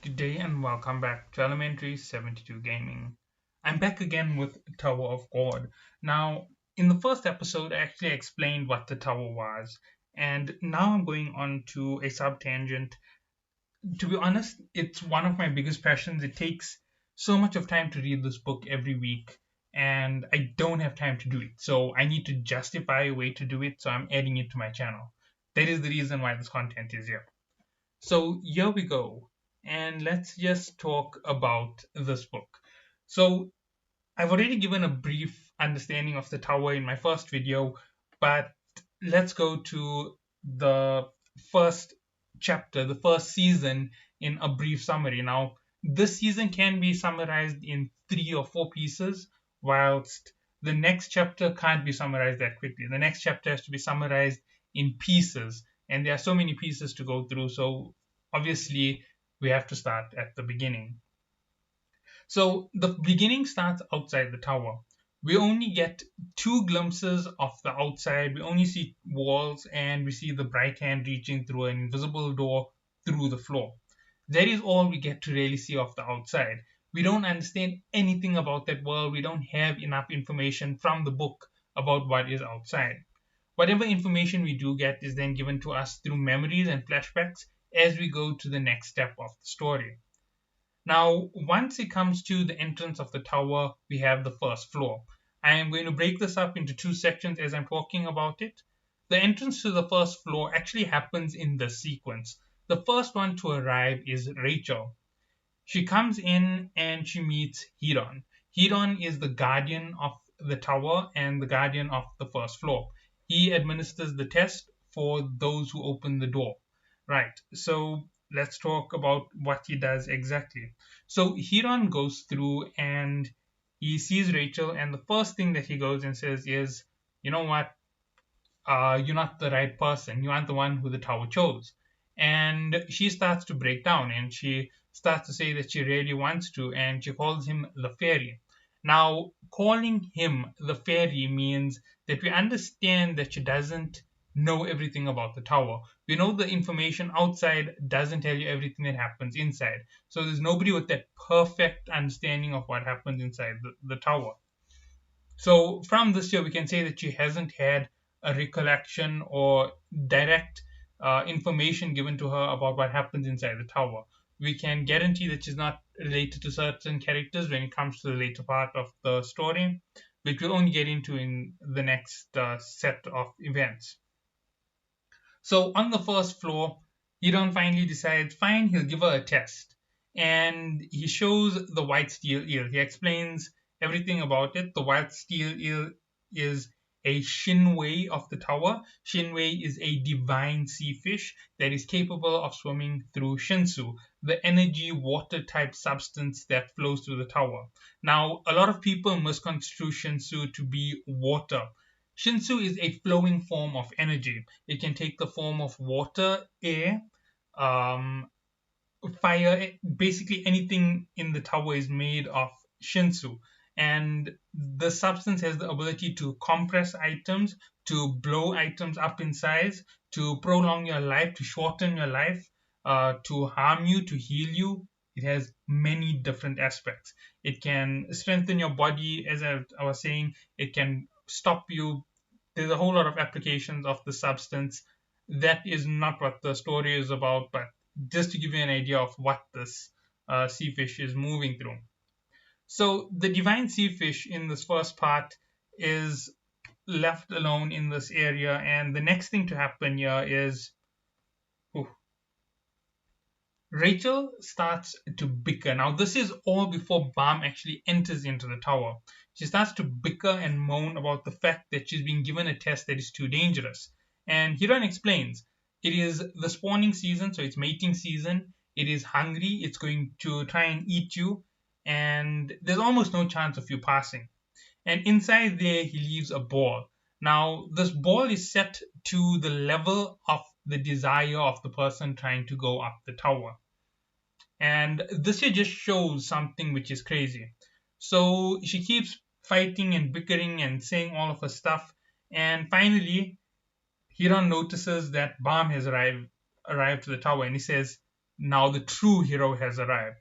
Good day and welcome back to Elementary 72 Gaming. I'm back again with Tower of God. Now, in the first episode, I actually explained what the tower was, and now I'm going on to a sub tangent. To be honest, it's one of my biggest passions. It takes so much of time to read this book every week, and I don't have time to do it. So I need to justify a way to do it, so I'm adding it to my channel. That is the reason why this content is here. So here we go, and let's just talk about this book. So I've already given a brief understanding of the tower in my first video, but let's go to the first chapter, the first season, in a brief summary. Now, this season can be summarized in 3 or 4 pieces, whilst the next chapter can't be summarized that quickly. The next chapter has to be summarized in pieces, and there are so many pieces to go through, so obviously we have to start at the beginning. So the beginning starts outside the tower. We only get 2 glimpses of the outside. We only see walls and we see the bright hand reaching through an invisible door through the floor. That is all we get to really see of the outside. We don't understand anything about that world. We don't have enough information from the book about what is outside. Whatever information we do get is then given to us through memories and flashbacks as we go to the next step of the story. Now, once it comes to the entrance of the tower, we have the first floor. I am going to break this up into 2 sections as I'm talking about it. The entrance to the first floor actually happens in this sequence. The first one to arrive is Rachel. She comes in and she meets Hiron. Hiron is the guardian of the tower and the guardian of the first floor. He administers the test for those who open the door. Right, so let's talk about what he does exactly. So Hiron goes through and he sees Rachel, and the first thing that he goes and says is, you know what, you're not the right person. You aren't the one who the tower chose. And she starts to break down and she starts to say that she really wants to, and she calls him the fairy. Now, calling him the fairy means that we understand that she doesn't know everything about the tower. We know the information outside doesn't tell you everything that happens inside. So there's nobody with that perfect understanding of what happens inside the tower. So from this year, we can say that she hasn't had a recollection or direct information given to her about what happens inside the tower. We can guarantee that she's not related to certain characters when it comes to the later part of the story, which we'll only get into in the next set of events. So on the first floor, Hiron finally decides, fine, he'll give her a test. And he shows the white steel eel. He explains everything about it. The white steel eel is a Shinwei of the tower. Shinwei is a divine sea fish that is capable of swimming through Shinsu, the energy water type substance that flows through the tower. Now, a lot of people misconstrue Shinsu to be water. Shinsu is a flowing form of energy. It can take the form of water, air, um, fire. Basically, anything in the tower is made of Shinsu. And the substance has the ability to compress items, to blow items up in size, to prolong your life, to shorten your life, to harm you, to heal you. It has many different aspects. It can strengthen your body, as I was saying. It can stop you. There's a whole lot of applications of the substance. That is not what the story is about, but just to give you an idea of what this sea fish is moving through. So the divine sea fish in this first part is left alone in this area, and the next thing to happen here is Rachel starts to bicker. Now, this is all before Balm actually enters into the tower. She starts to bicker and moan about the fact that she's being given a test that is too dangerous. And Hiran explains it is the spawning season, so it's mating season. It is hungry, it's going to try and eat you, and there's almost no chance of you passing. And inside there, he leaves a ball. Now, this ball is set to the level of the desire of the person trying to go up the tower. And this here just shows something which is crazy. So she keeps fighting and bickering and saying all of her stuff. And finally, Hiron notices that Balm has arrived to the tower, and he says, now the true hero has arrived.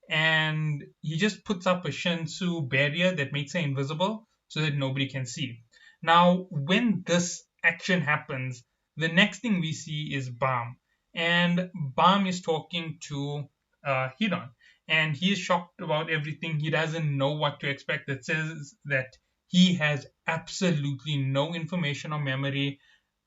And he just puts up a Shinsu barrier that makes her invisible so that nobody can see. Now, when this action happens, the next thing we see is Bam. And Bam is talking to Hiron. And he is shocked about everything. He doesn't know what to expect. That says that he has absolutely no information or memory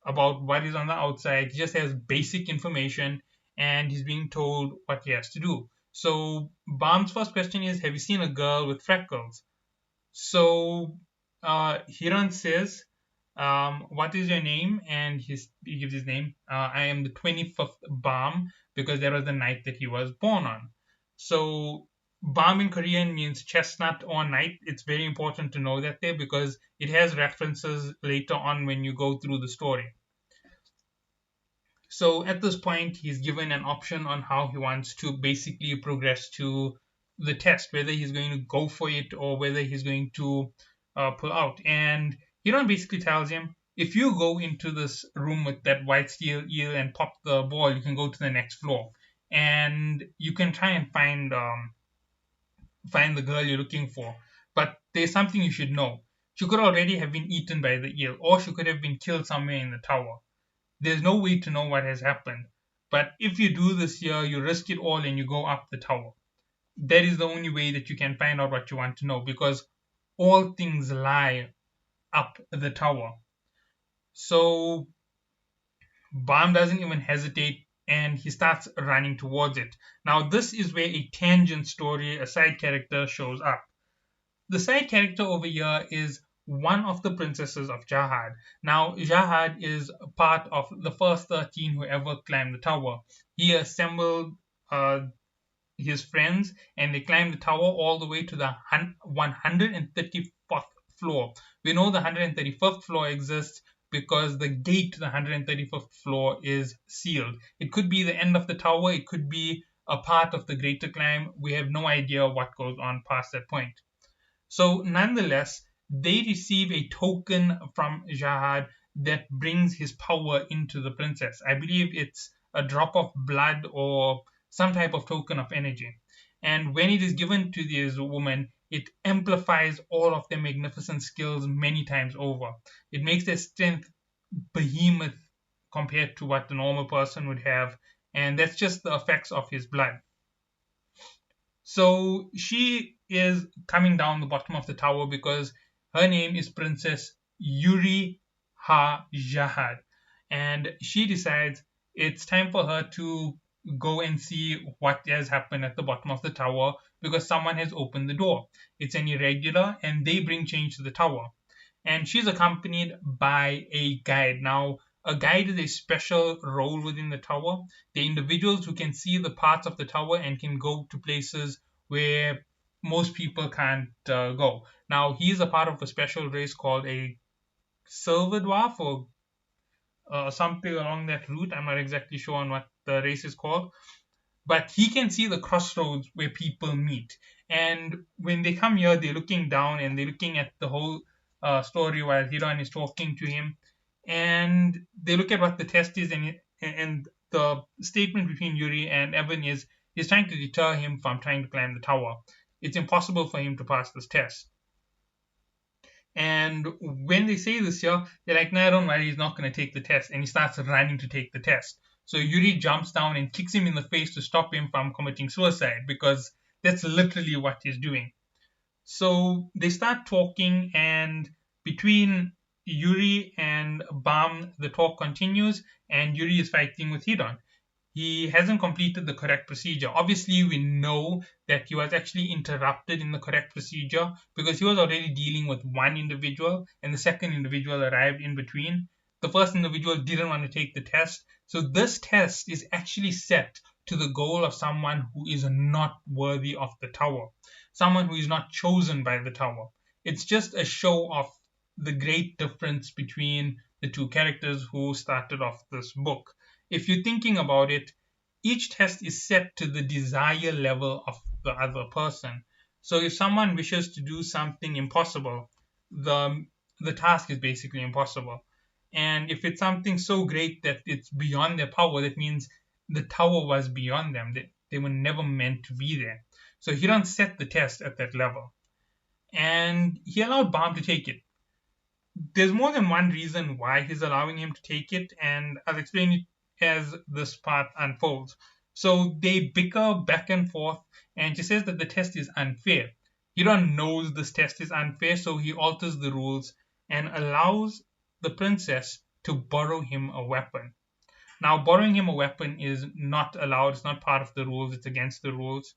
about what is on the outside. He just has basic information and he's being told what he has to do. So Bam's first question is, have you seen a girl with freckles? So Hiran says, what is your name? And he gives his name. I am the 25th Bam because that was the night that he was born on. So Bam in Korean means chestnut or night. It's very important to know that there because it has references later on when you go through the story. So at this point, he's given an option on how he wants to basically progress to the test, whether he's going to go for it or whether he's going to pull out. And Hiron basically tells him, if you go into this room with that white steel eel and pop the ball, you can go to the next floor, and you can try and find the girl you're looking for. But there's something you should know. She could already have been eaten by the eel, or she could have been killed somewhere in the tower. There's no way to know what has happened. But if you do this here, you risk it all and you go up the tower. That is the only way that you can find out what you want to know because all things lie up the tower. So Bam doesn't even hesitate and he starts running towards it. Now, this is where a tangent story, a side character, shows up. The side character over here is one of the princesses of Jahad. Now, Jahad is part of the first 13 who ever climbed the tower. He assembled his friends and they climbed the tower all the way to the 134th floor. We know the 131st floor exists because the gate to the 131st floor is sealed. It could be the end of the tower, it could be a part of the greater climb. We have no idea what goes on past that point. So, nonetheless, they receive a token from Jahad that brings his power into the princess. I believe it's a drop of blood or some type of token of energy. And when it is given to this woman, it amplifies all of their magnificent skills many times over. It makes their strength behemoth compared to what the normal person would have. And that's just the effects of his blood. So she is coming down the bottom of the tower because her name is Princess Yuri Ha Jahad. And she decides it's time for her to go and see what has happened at the bottom of the tower because someone has opened the door. It's an irregular and they bring change to the tower. And she's accompanied by a guide. Now, a guide is a special role within the tower. The individuals who can see the parts of the tower and can go to places where most people can't go. Now, he's a part of a special race called a Silver Dwarf or something along that route. I'm not exactly sure on what the race is called. But he can see the crossroads where people meet. And when they come here, they're looking down and they're looking at the whole story while Hiran is talking to him. And they look at what the test is, and the statement between Yuri and Evan is he's trying to deter him from trying to climb the tower. It's impossible for him to pass this test. And when they say this here, they're like, no, don't worry, he's not going to take the test. And he starts running to take the test. So Yuri jumps down and kicks him in the face to stop him from committing suicide because that's literally what he's doing. So they start talking, and between Yuri and Bam, the talk continues, and Yuri is fighting with Hiron. He hasn't completed the correct procedure. Obviously, we know that he was actually interrupted in the correct procedure because he was already dealing with one individual and the second individual arrived in between. The first individual didn't want to take the test. So this test is actually set to the goal of someone who is not worthy of the tower, someone who is not chosen by the tower. It's just a show of the great difference between the two characters who started off this book. If you're thinking about it, each test is set to the desire level of the other person. So if someone wishes to do something impossible, the task is basically impossible. And if it's something so great that it's beyond their power, that means the tower was beyond them. They were never meant to be there. So Hiran set the test at that level, and he allowed Baum to take it. There's more than one reason why he's allowing him to take it, and I'll explain it as this part unfolds. So they bicker back and forth, and she says that the test is unfair. Hiran knows this test is unfair, so he alters the rules and allows the princess to borrow him a weapon. Now, borrowing him a weapon is not allowed, it's not part of the rules, it's against the rules.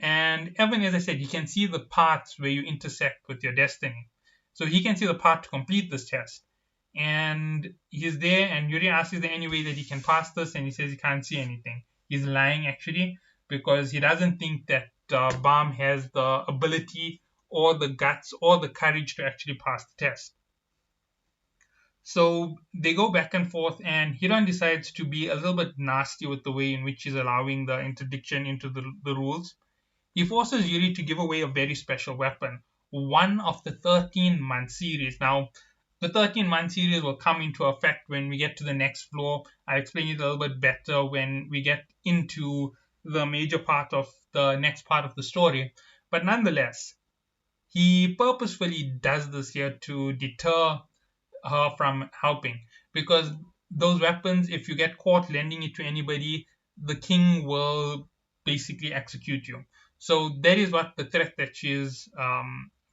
And Evan, as I said, he can see the paths where you intersect with your destiny. So he can see the path to complete this test. And he's there, and Yuri asks, is there any way that he can pass this? And he says he can't see anything. He's lying, actually, because he doesn't think that Baum has the ability or the guts or the courage to actually pass the test. So they go back and forth, and Hiran decides to be a little bit nasty with the way in which he's allowing the interdiction into the rules. He forces Yuri to give away a very special weapon, one of the 13-month series. Now, the 13-month series will come into effect when we get to the next floor. I'll explain it a little bit better when we get into the major part of the next part of the story. But nonetheless, he purposefully does this here to deter her from helping, because those weapons, if you get caught lending it to anybody, the king will basically execute you. So that is what the threat that she is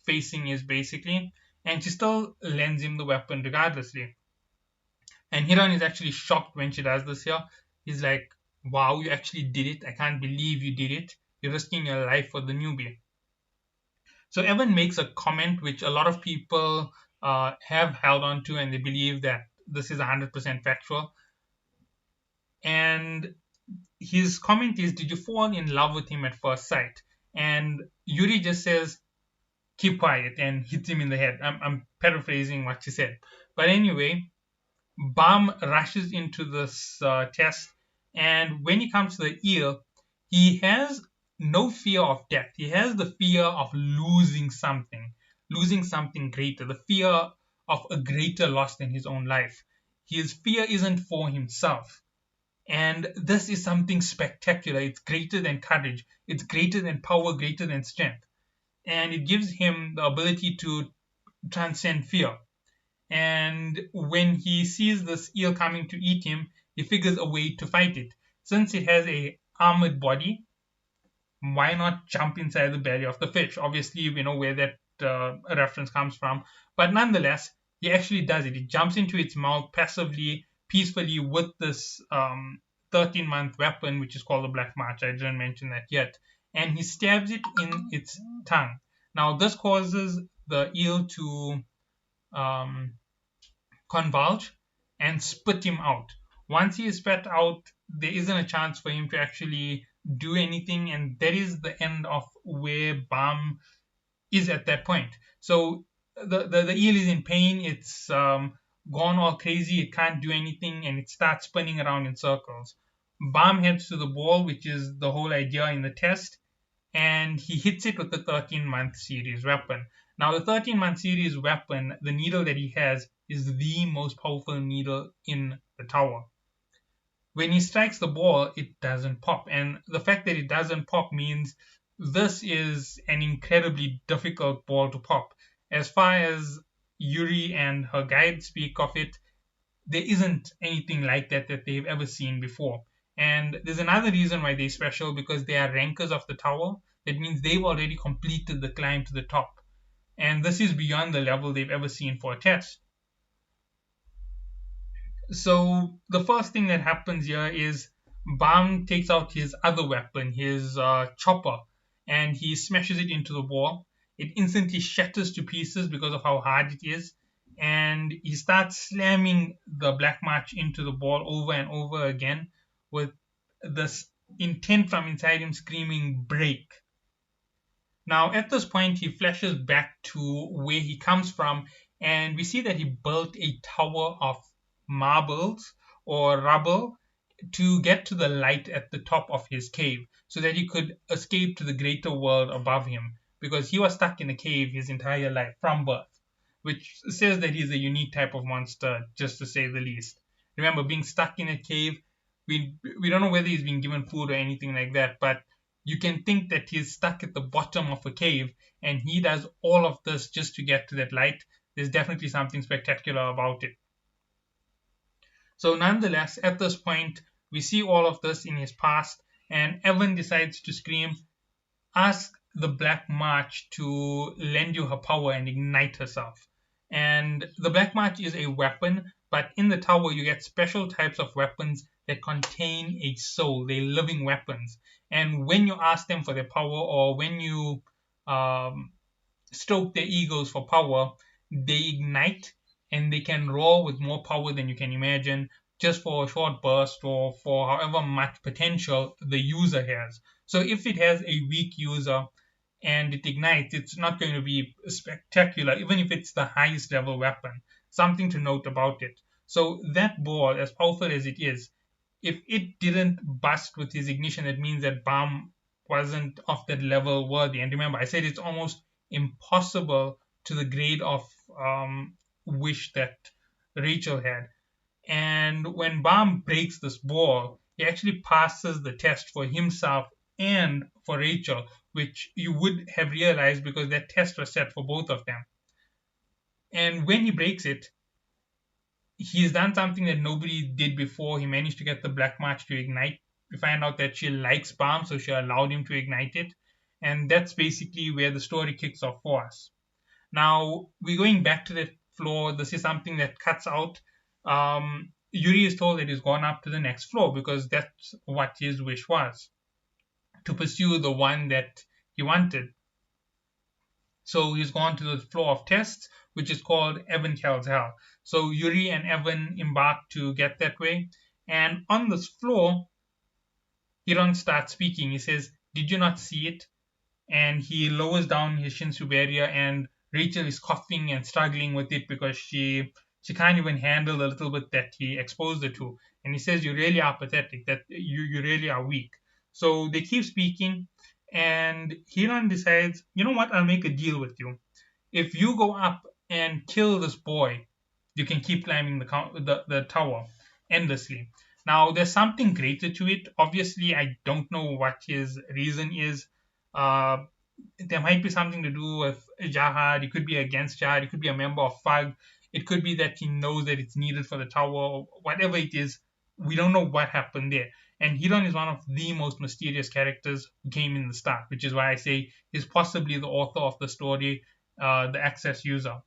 facing is basically, and she still lends him the weapon regardlessly. And Hiran is actually shocked when she does this here. He's like, wow, you actually did it. I can't believe you did it. You're risking your life for the newbie. So Evan makes a comment which a lot of people have held on to, and they believe that this is 100% factual. And his comment is, did you fall in love with him at first sight? And Yuri just says, keep quiet, and hits him in the head. I'm paraphrasing what she said. But anyway, Baum rushes into this test, and when he comes to the eel, he has no fear of death. He has the fear of losing something greater, the fear of a greater loss than his own life. His fear isn't for himself. And this is something spectacular. It's greater than courage. It's greater than power, greater than strength. And it gives him the ability to transcend fear. And when he sees this eel coming to eat him, he figures a way to fight it. Since it has a armored body, why not jump inside the belly of the fish? Obviously, we know where that reference comes from. But nonetheless, he actually does it. He jumps into its mouth passively, peacefully with this 13-month weapon, which is called the Black March. I didn't mention that yet. And he stabs it in its tongue. Now, this causes the eel to convulge and spit him out. Once he is spat out, there isn't a chance for him to actually do anything, and that is the end of where Baum is at that point. So the eel is in pain, it's gone all crazy, it can't do anything, and it starts spinning around in circles. Baum heads to the ball, which is the whole idea in the test, and he hits it with the 13-month series weapon. Now, the 13-month series weapon, the needle that he has, is the most powerful needle in the tower. When he strikes the ball, it doesn't pop. And the fact that it doesn't pop means this is an incredibly difficult ball to pop. As far as Yuri and her guide speak of it, there isn't anything like that they've ever seen before. And there's another reason why they're special, because they are rankers of the tower. That means they've already completed the climb to the top. And this is beyond the level they've ever seen for a test. So the first thing that happens here is Baum takes out his other weapon, his chopper, and he smashes it into the wall. It instantly shatters to pieces because of how hard it is, and he starts slamming the Black March into the ball over and over again with this intent from inside him screaming, break. Now, at this point, he flashes back to where he comes from, and we see that he built a tower of marbles or rubble to get to the light at the top of his cave so that he could escape to the greater world above him, because he was stuck in a cave his entire life from birth, which says that he's a unique type of monster, just to say the least. Remember, being stuck in a cave We don't know whether he's been given food or anything like that, but you can think that he's stuck at the bottom of a cave and he does all of this just to get to that light. There's definitely something spectacular about it. So nonetheless, at this point, we see all of this in his past, and Evan decides to scream, ask the Black March to lend you her power and ignite herself. And the Black March is a weapon, but in the tower you get special types of weapons that contain a soul. They're living weapons. And when you ask them for their power, or when you um, stoke their egos for power, they ignite and they can roar with more power than you can imagine, just for a short burst or for however much potential the user has. So if it has a weak user and it ignites, it's not going to be spectacular, even if it's the highest level weapon. Something to note about it. So that ball, as powerful as it is, if it didn't bust with his ignition, that means that Bam wasn't of that level worthy. And remember, I said it's almost impossible to the grade of wish that Rachel had. And when Bam breaks this ball, he actually passes the test for himself and for Rachel, which you would have realized because that test was set for both of them. And when he breaks it, he's done something that nobody did before. He managed to get the Black March to ignite. We find out that she likes Bam, so she allowed him to ignite it. And that's basically where the story kicks off for us. Now, we're going back to the floor. This is something that cuts out. Yuri is told that he's gone up to the next floor because that's what his wish was, to pursue the one that he wanted. So he's gone to the floor of tests, which is called Evan Tells Hell. So Yuri and Evan embark to get that way. And on this floor, Hiron starts speaking. He says, "Did you not see it?" And he lowers down his Shinsu barrier, and Rachel is coughing and struggling with it because she can't even handle the little bit that he exposed her to. And he says, "You really are pathetic, that you really are weak." So they keep speaking, and Hiron decides, you know what, I'll make a deal with you. If you go up and kill this boy, you can keep climbing the tower endlessly. Now, there's something greater to it. Obviously, I don't know what his reason is. Uh, there might be something to do with Jahad. It could be against Jahad. It could be a member of FUG. It could be that he knows that it's needed for the tower. Whatever it is, we don't know what happened there. And Hiron is one of the most mysterious characters who came in the start, which is why I say he's possibly the author of the story, the Access user.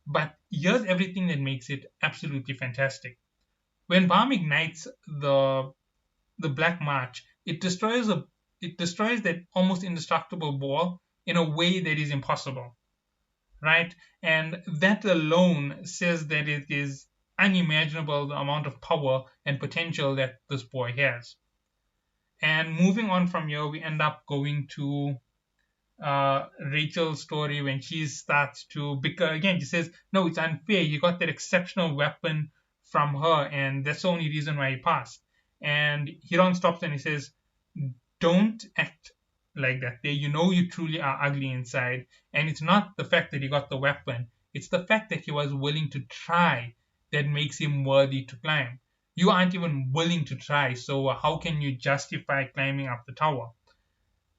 But here's everything that makes it absolutely fantastic. When Bam ignites the Black March, it destroys that almost indestructible ball in a way that is impossible, right? And that alone says that it is unimaginable the amount of power and potential that this boy has. And moving on from here, we end up going to Rachel's story when she starts to bicker again. She says, "No, it's unfair. You got that exceptional weapon from her, and that's the only reason why he passed." And Hiron stops and he says, "Don't act like that. You know you truly are ugly inside, and it's not the fact that he got the weapon. It's the fact that he was willing to try that makes him worthy to climb. You aren't even willing to try, so how can you justify climbing up the tower?"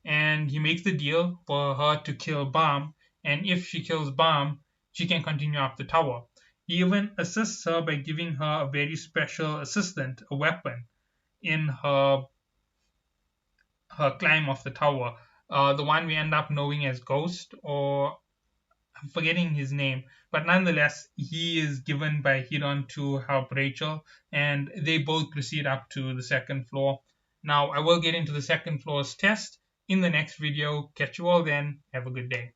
And he makes the deal for her to kill Bam, and if she kills Bam, she can continue up the tower. He even assists her by giving her a very special assistant, a weapon, in her climb of the tower. The one we end up knowing as Ghost, or I'm forgetting his name, but nonetheless, he is given by Hiron to help Rachel, and they both proceed up to the second floor. Now, I will get into the second floor's test in the next video. Catch you all then. Have a good day.